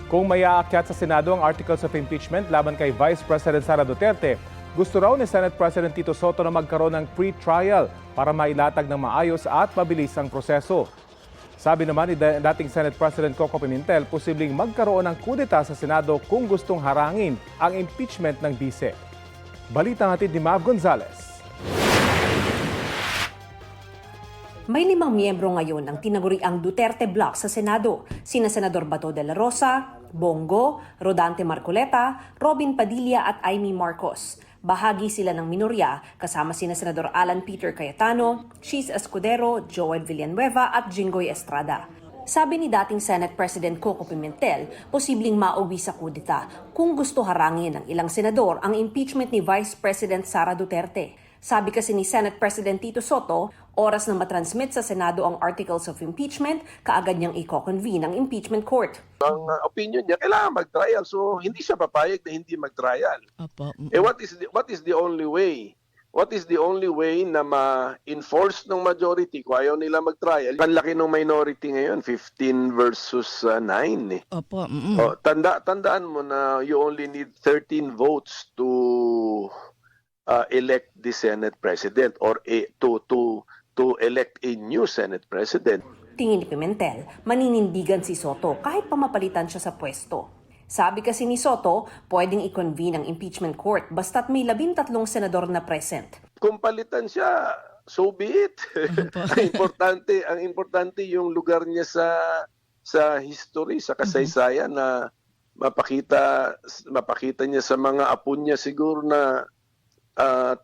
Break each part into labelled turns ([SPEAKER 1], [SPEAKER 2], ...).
[SPEAKER 1] Kung may aakyat sa Senado ang articles of impeachment laban kay Vice President Sara Duterte, gusto raw ni Senate President Tito Soto na magkaroon ng pre-trial para mailatag ng maayos at mabilis ang proseso. Sabi naman ni dating Senate President Coco Pimentel, posibleng magkaroon ng kudeta sa Senado kung gustong harangin ang impeachment ng bise. Balita hatid ni Mav Gonzalez.
[SPEAKER 2] May 5 miyembro ngayon ang tinaguriang Duterte Block sa Senado, sina Senador Bato de la Rosa, Bongo, Rodante Marcoleta, Robin Padilla at Amy Marcos. Bahagi sila ng minorya kasama sina Senador Alan Peter Cayetano, Shees Escudero, Joel Villanueva at Jinggoy Estrada. Sabi ni dating Senate President Coco Pimentel, posibleng mauwi sa kudeta kung gusto harangin ng ilang senador ang impeachment ni Vice President Sara Duterte. Sabi kasi ni Senate President Tito Soto, oras na matransmit sa Senado ang articles of impeachment, kaagad niyang i-convene ang impeachment court.
[SPEAKER 3] Ang opinion niya, kailangan mag-trial. So, hindi siya papayag na hindi mag-trial.
[SPEAKER 4] Opo.
[SPEAKER 3] What is the only way? What is the only way na ma-enforce ng majority kung ayaw nila mag-trial? Ang laki ng minority ngayon, 15 versus 9 eh.
[SPEAKER 4] Opo.
[SPEAKER 3] O, tandaan mo na you only need 13 votes to elect the Senate President or to elect a new Senate President.
[SPEAKER 2] Tingin ni Pimentel, maninindigan si Soto kahit pamapalitan siya sa pwesto. Sabi kasi ni Soto, pwedeng i-convene ang impeachment court basta't may 13 senador na present.
[SPEAKER 3] Kung palitan siya, so be it. ang importante yung lugar niya sa history, sa kasaysayan na mapakita niya sa mga apo niya siguro na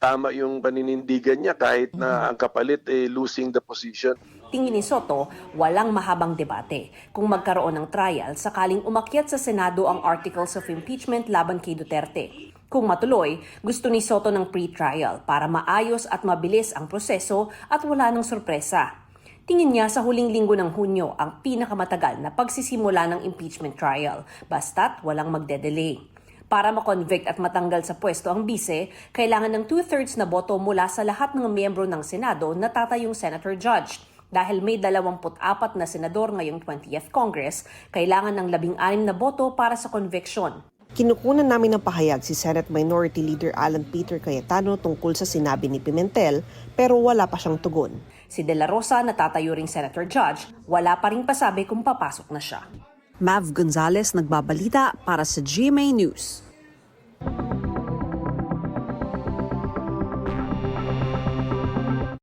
[SPEAKER 3] tama yung paninindigan niya kahit na ang kapalit losing the position.
[SPEAKER 2] Tingin ni Soto, walang mahabang debate kung magkaroon ng trial sakaling umakyat sa Senado ang articles of impeachment laban kay Duterte. Kung matuloy, gusto ni Soto ng pre-trial para maayos at mabilis ang proseso at wala ng sorpresa. Tingin niya sa huling linggo ng Hunyo ang pinakamatagal na pagsisimula ng impeachment trial, basta't walang magde-delay. Para makonvict at matanggal sa pwesto ang bise, kailangan ng 2/3 na boto mula sa lahat ng miyembro ng Senado na tatayong senator judge. Dahil may 24 na senador ngayong 20th Congress, kailangan ng 16 na boto para sa conviction.
[SPEAKER 5] Kinukunan namin ng pahayag si Senate Minority Leader Alan Peter Cayetano tungkol sa sinabi ni Pimentel, pero wala pa siyang tugon.
[SPEAKER 2] Si De La Rosa, natatayo ring senator judge, wala pa ring pasabi kung papasok na siya.
[SPEAKER 6] Mav Gonzalez nagbabalita para sa GMA News.